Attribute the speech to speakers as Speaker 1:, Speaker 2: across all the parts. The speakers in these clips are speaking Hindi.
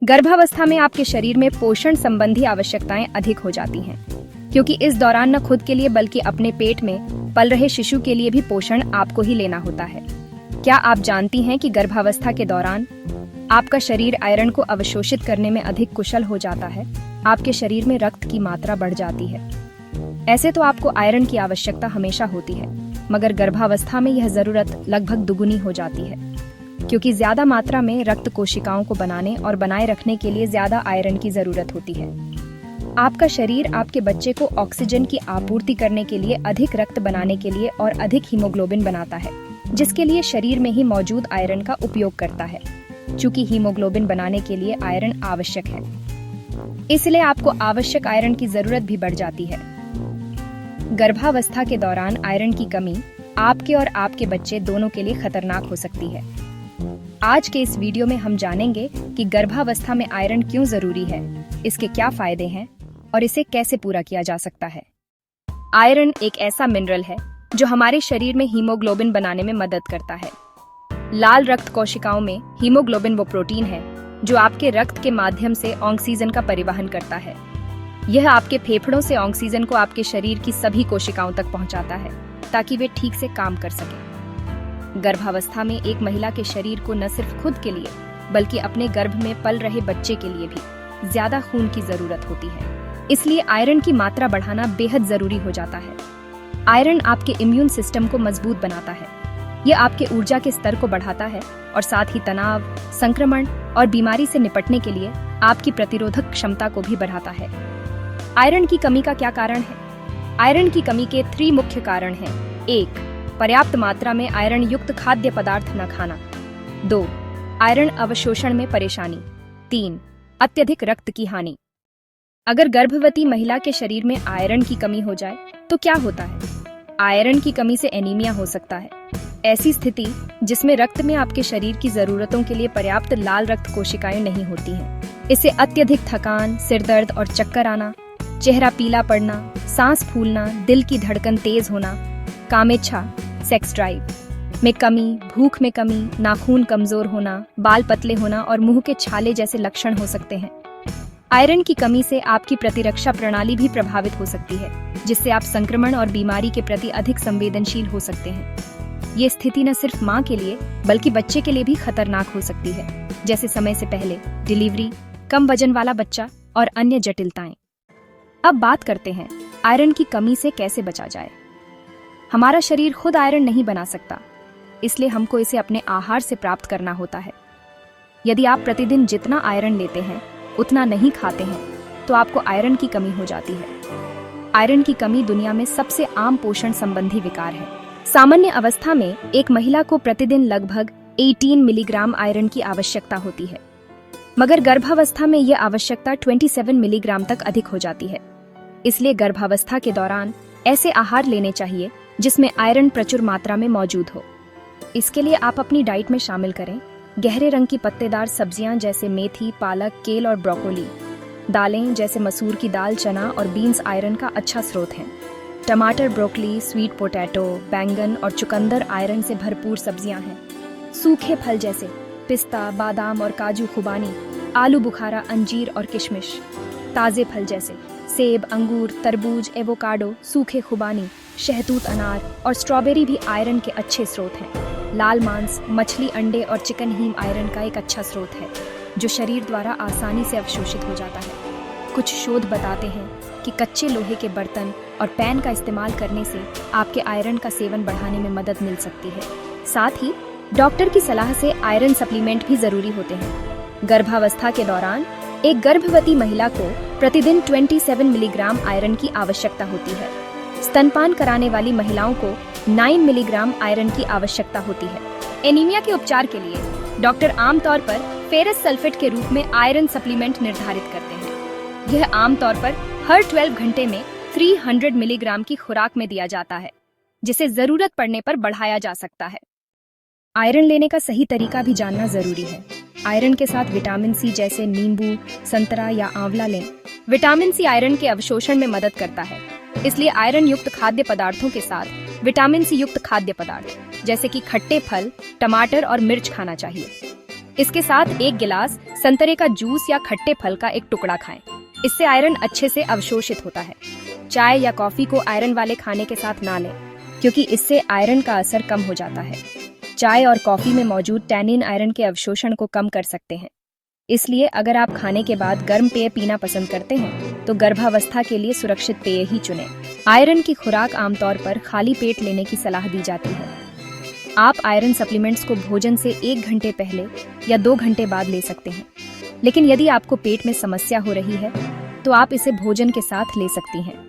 Speaker 1: गर्भावस्था में आपके शरीर में पोषण संबंधी आवश्यकताएं अधिक हो जाती हैं, क्योंकि इस दौरान न खुद के लिए बल्कि अपने पेट में पल रहे शिशु के लिए भी पोषण आपको ही लेना होता है। क्या आप जानती हैं कि गर्भावस्था के दौरान आपका शरीर आयरन को अवशोषित करने में अधिक कुशल हो जाता है? आपके शरीर में रक्त की मात्रा बढ़ जाती है। ऐसे तो आपको आयरन की आवश्यकता हमेशा होती है, मगर गर्भावस्था में यह जरूरत लगभग दुगुनी हो जाती है, क्योंकि ज्यादा मात्रा में रक्त कोशिकाओं को बनाने और बनाए रखने के लिए ज्यादा आयरन की जरूरत होती है। आपका शरीर आपके बच्चे को ऑक्सीजन की आपूर्ति करने के लिए अधिक रक्त बनाने के लिए और अधिक हीमोग्लोबिन बनाता है, जिसके लिए शरीर में ही मौजूद आयरन का उपयोग करता है। चूंकि हीमोग्लोबिन बनाने के लिए आयरन आवश्यक है, इसलिए आपको आवश्यक आयरन की जरूरत भी बढ़ जाती है। गर्भावस्था के दौरान आयरन की कमी आपके और आपके बच्चे दोनों के लिए खतरनाक हो सकती है। आज के इस वीडियो में हम जानेंगे कि गर्भावस्था में आयरन क्यों जरूरी है, इसके क्या फायदे हैं और इसे कैसे पूरा किया जा सकता है। आयरन एक ऐसा मिनरल है जो हमारे शरीर में हीमोग्लोबिन बनाने में मदद करता है। लाल रक्त कोशिकाओं में हीमोग्लोबिन वो प्रोटीन है जो आपके रक्त के माध्यम से ऑक्सीजन का परिवहन करता है। यह आपके फेफड़ों से ऑक्सीजन को आपके शरीर की सभी कोशिकाओं तक पहुंचाता है, ताकि वे ठीक से काम कर सकें। गर्भावस्था में एक महिला के शरीर को न सिर्फ खुद के लिए बल्कि अपने गर्भ में पल रहे बच्चे के लिए भी ज्यादा खून की जरूरत होती है, इसलिए आयरन की मात्रा बढ़ाना बेहद जरूरी हो जाता है। आयरन आपके इम्यून सिस्टम को मजबूत बनाता है। यह आपके ऊर्जा के स्तर को बढ़ाता है और साथ ही तनाव, संक्रमण और बीमारी से निपटने के लिए आपकी प्रतिरोधक क्षमता को भी बढ़ाता है। आयरन की कमी का क्या कारण है? आयरन की कमी के 3 मुख्य कारण हैं। 1. पर्याप्त मात्रा में आयरन युक्त खाद्य पदार्थ न खाना। 2. आयरन अवशोषण में परेशानी। 3. अत्यधिक रक्त की हानि। अगर गर्भवती महिला के शरीर में आयरन की कमी हो जाए तो क्या होता है? आयरन की कमी से एनीमिया हो सकता है। ऐसी स्थिति जिसमें रक्त में आपके शरीर की जरूरतों के लिए पर्याप्त लाल रक्त कोशिकाएं नहीं होती हैं। इससे अत्यधिक थकान, सिरदर्द और चक्कर आना, चेहरा पीला पड़ना, सांस फूलना, दिल की धड़कन तेज होना, कामेच्छा, सेक्स ड्राइव में कमी, भूख में कमी, नाखून कमजोर होना, बाल पतले होना और मुंह के छाले जैसे लक्षण हो सकते हैं। आयरन की कमी से आपकी प्रतिरक्षा प्रणाली भी प्रभावित हो सकती है, जिससे आप संक्रमण और बीमारी के प्रति अधिक संवेदनशील हो सकते हैं। ये स्थिति न सिर्फ मां के लिए बल्कि बच्चे के लिए भी खतरनाक हो सकती है, जैसे समय से पहले डिलीवरी, कम वजन वाला बच्चा और अन्य जटिलताएं। अब बात करते हैं आयरन की कमी से कैसे बचा जाए। हमारा शरीर खुद आयरन नहीं बना सकता, इसलिए हमको इसे अपने आहार से प्राप्त करना होता है। यदि आप प्रतिदिन जितना आयरन लेते हैं उतना नहीं खाते हैं तो आपको आयरन की कमी हो जाती है। आयरन की कमी दुनिया में सबसे आम पोषण संबंधी विकार है। सामान्य अवस्था में एक महिला को प्रतिदिन लगभग 18 मिलीग्राम आयरन की आवश्यकता होती है, मगर गर्भावस्था में यह आवश्यकता 27 मिलीग्राम तक अधिक हो जाती है। इसलिए गर्भावस्था के दौरान ऐसे आहार लेने चाहिए जिसमें आयरन प्रचुर मात्रा में मौजूद हो। इसके लिए आप अपनी डाइट में शामिल करें गहरे रंग की पत्तेदार सब्जियां जैसे मेथी, पालक, केल और ब्रोकोली। दालें जैसे मसूर की दाल, चना और बीन्स आयरन का अच्छा स्रोत हैं। टमाटर, ब्रोकली, स्वीट पोटैटो, बैंगन और चुकंदर आयरन से भरपूर सब्जियां हैं। सूखे फल जैसे पिस्ता, बादाम और काजू खुबानी, आलू बुखारा, अंजीर और किशमिश। ताजे फल जैसे सेब, अंगूर, तरबूज, एवोकाडो, सूखे खुबानी, शहतूत अनार और स्ट्रॉबेरी भी आयरन के अच्छे स्रोत हैं। लाल मांस, मछली, अंडे और चिकन हीम आयरन का एक अच्छा स्रोत है, जो शरीर द्वारा आसानी से अवशोषित हो जाता है। कुछ शोध बताते हैं कि कच्चे लोहे के बर्तन और पैन का इस्तेमाल करने से आपके आयरन का सेवन बढ़ाने में मदद मिल सकती है। साथ ही डॉक्टर की सलाह से आयरन सप्लीमेंट भी जरूरी होते हैं। गर्भावस्था के दौरान एक गर्भवती महिला को प्रतिदिन 27 मिलीग्राम आयरन की आवश्यकता होती है। स्तनपान कराने वाली महिलाओं को 9 मिलीग्राम आयरन की आवश्यकता होती है। एनीमिया के उपचार के लिए डॉक्टर आमतौर पर फेरस सल्फेट के रूप में आयरन सप्लीमेंट निर्धारित करते हैं। यह आमतौर पर हर 12 घंटे में 300 मिलीग्राम की खुराक में दिया जाता है, जिसे जरूरत पड़ने पर बढ़ाया जा सकता है। आयरन लेने का सही तरीका भी जानना जरूरी है। आयरन के साथ विटामिन सी जैसे नींबू, संतरा या आंवला लें। विटामिन सी आयरन के अवशोषण में मदद करता है, इसलिए आयरन युक्त खाद्य पदार्थों के साथ विटामिन सी युक्त खाद्य पदार्थ जैसे कि खट्टे फल, टमाटर और मिर्च खाना चाहिए। इसके साथ 1 गिलास संतरे का जूस या खट्टे फल का एक टुकड़ा खाएं। इससे आयरन अच्छे से अवशोषित होता है। चाय या कॉफी को आयरन वाले खाने के साथ ना लें, क्योंकि इससे आयरन का असर कम हो जाता है। चाय और कॉफी में मौजूद टैनिन आयरन के अवशोषण को कम कर सकते हैं। इसलिए अगर आप खाने के बाद गर्म पेय पीना पसंद करते हैं तो गर्भावस्था के लिए सुरक्षित पेय ही चुनें। आयरन की खुराक आमतौर पर खाली पेट लेने की सलाह दी जाती है। आप आयरन सप्लीमेंट्स को भोजन से 1 घंटे पहले या 2 घंटे बाद ले सकते हैं, लेकिन यदि आपको पेट में समस्या हो रही है तो आप इसे भोजन के साथ ले सकती हैं।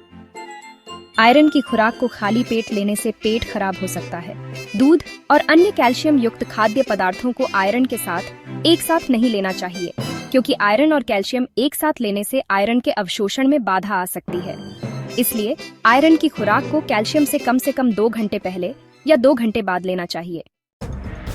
Speaker 1: आयरन की खुराक को खाली पेट लेने से पेट खराब हो सकता है। दूध और अन्य कैल्शियम युक्त खाद्य पदार्थों को आयरन के साथ एक साथ नहीं लेना चाहिए, क्योंकि आयरन और कैल्शियम एक साथ लेने से आयरन के अवशोषण में बाधा आ सकती है। इसलिए आयरन की खुराक को कैल्शियम से कम 2 घंटे पहले या 2 घंटे बाद लेना चाहिए।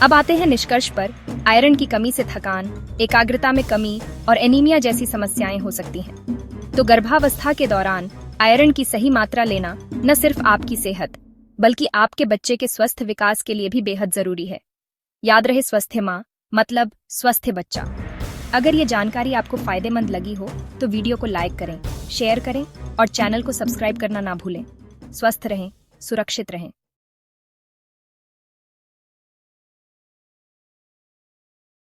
Speaker 1: अब आते हैं निष्कर्ष पर। आयरन की कमी से थकान, एकाग्रता में कमी और एनीमिया जैसी समस्याएं हो सकती हैं। तो गर्भावस्था के दौरान आयरन की सही मात्रा लेना न सिर्फ आपकी सेहत बल्कि आपके बच्चे के स्वस्थ विकास के लिए भी बेहद जरूरी है। याद रहे, स्वस्थ माँ मतलब स्वस्थ बच्चा। अगर ये जानकारी आपको फायदेमंद लगी हो तो वीडियो को लाइक करें, शेयर करें और चैनल को सब्सक्राइब करना ना भूलें। स्वस्थ रहें, सुरक्षित रहें।